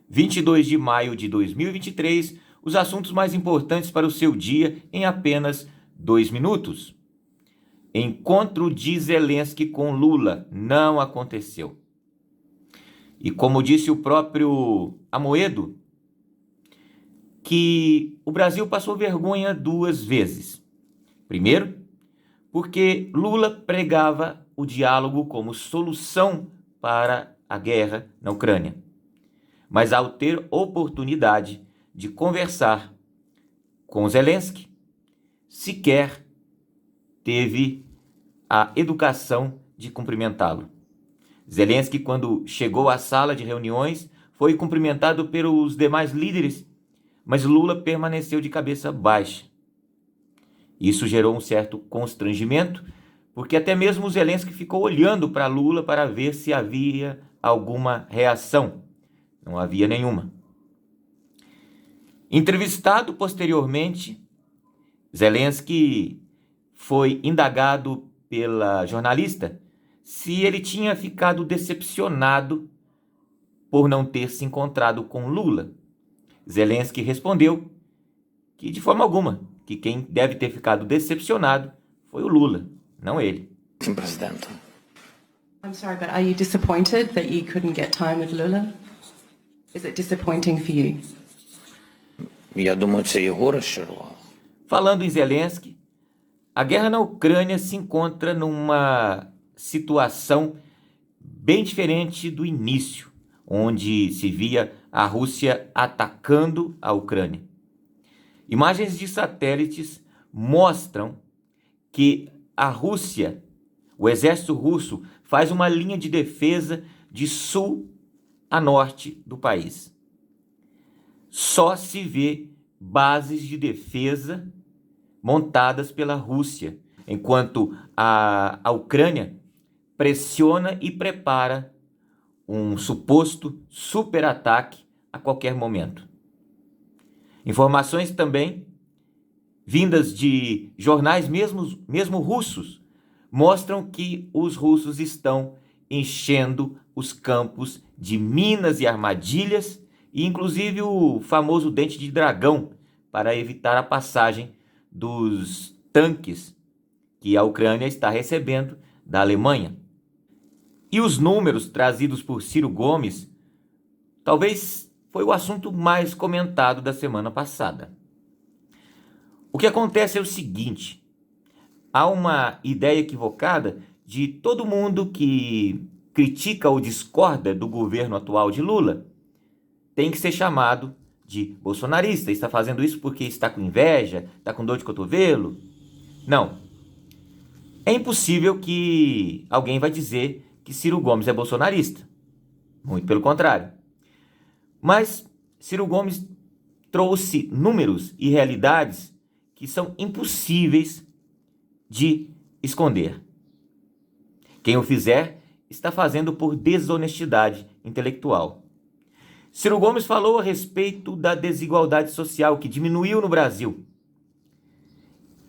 22 de maio de 2023, os assuntos mais importantes para o seu dia em apenas 2 minutos. Encontro de Zelensky com Lula não aconteceu. E como disse o próprio Amoedo, que o Brasil passou vergonha 2 vezes. Primeiro, porque Lula pregava o diálogo como solução para a guerra na Ucrânia. Mas ao ter oportunidade de conversar com Zelensky, sequer teve a educação de cumprimentá-lo. Zelensky, quando chegou à sala de reuniões, foi cumprimentado pelos demais líderes, mas Lula permaneceu de cabeça baixa. Isso gerou um certo constrangimento, porque até mesmo Zelensky ficou olhando para Lula para ver se havia alguma reação. Não havia nenhuma. Entrevistado posteriormente, Zelensky foi indagado pela jornalista se ele tinha ficado decepcionado por não ter se encontrado com Lula. Zelensky respondeu que de forma alguma, que quem deve ter ficado decepcionado foi o Lula, não ele. Presidente. I'm sorry, but are you disappointed that you couldn't get time with Lula? Is it disappointing for you? Я думаю, це його розчарувало. Falando em Zelensky, a guerra na Ucrânia se encontra numa situação bem diferente do início, onde se via a Rússia atacando a Ucrânia. Imagens de satélites mostram que a Rússia, o exército russo, faz uma linha de defesa de sul a norte do país. Só se vê bases de defesa montadas pela Rússia, enquanto a Ucrânia pressiona e prepara um suposto superataque a qualquer momento. Informações também vindas de jornais mesmo russos mostram que os russos estão enchendo os campos de minas e armadilhas e inclusive o famoso dente de dragão para evitar a passagem dos tanques que a Ucrânia está recebendo da Alemanha. E os números trazidos por Ciro Gomes talvez foi o assunto mais comentado da semana passada. O que acontece é o seguinte: há uma ideia equivocada de todo mundo que critica ou discorda do governo atual de Lula tem que ser chamado de bolsonarista. Está fazendo isso porque está com inveja, está com dor de cotovelo? Não. É impossível que alguém vai dizer que Ciro Gomes é bolsonarista. Muito pelo contrário. Mas Ciro Gomes trouxe números e realidades que são impossíveis de esconder. Quem o fizer está fazendo por desonestidade intelectual. Ciro Gomes falou a respeito da desigualdade social que diminuiu no Brasil.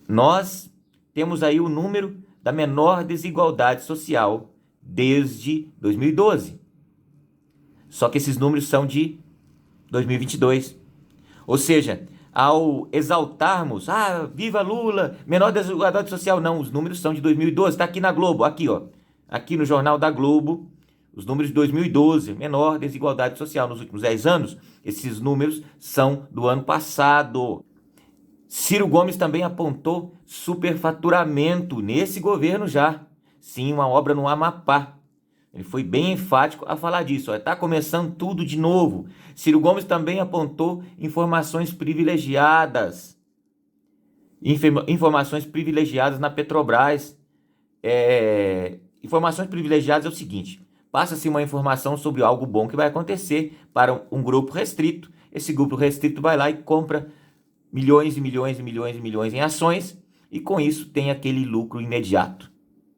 Nós temos aí o número da menor desigualdade social desde 2012. Só que esses números são de 2022. Ou seja, ao exaltarmos, viva Lula, menor desigualdade social, não, os números são de 2012, está aqui na Globo, aqui ó, aqui no Jornal da Globo, os números de 2012, menor desigualdade social nos últimos 10 anos, esses números são do ano passado. Ciro Gomes também apontou superfaturamento nesse governo já. Sim, uma obra no Amapá. Ele foi bem enfático a falar disso. Está começando tudo de novo. Ciro Gomes também apontou informações privilegiadas. Informações privilegiadas na Petrobras. Informações privilegiadas é o seguinte: passa-se uma informação sobre algo bom que vai acontecer para um grupo restrito. Esse grupo restrito vai lá e compra milhões e milhões e milhões e milhões em ações e com isso tem aquele lucro imediato.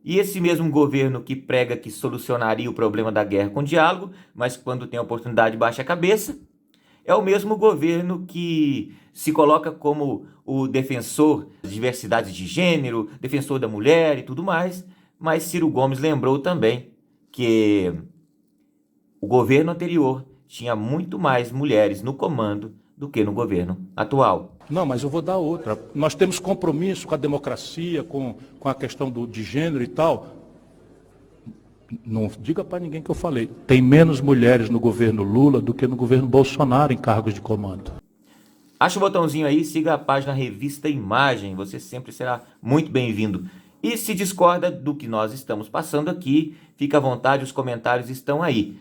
E esse mesmo governo que prega que solucionaria o problema da guerra com diálogo, mas quando tem a oportunidade baixa a cabeça, é o mesmo governo que se coloca como o defensor da diversidade de gênero, defensor da mulher e tudo mais, mas Ciro Gomes lembrou também que o governo anterior tinha muito mais mulheres no comando do que no governo atual. Não, mas eu vou dar outra. Nós temos compromisso com a democracia, com a questão de gênero e tal. Não diga para ninguém que eu falei. Tem menos mulheres no governo Lula do que no governo Bolsonaro em cargos de comando. Acha o botãozinho aí, siga a página Revista Imagem, você sempre será muito bem-vindo. E se discorda do que nós estamos passando aqui, fica à vontade, os comentários estão aí.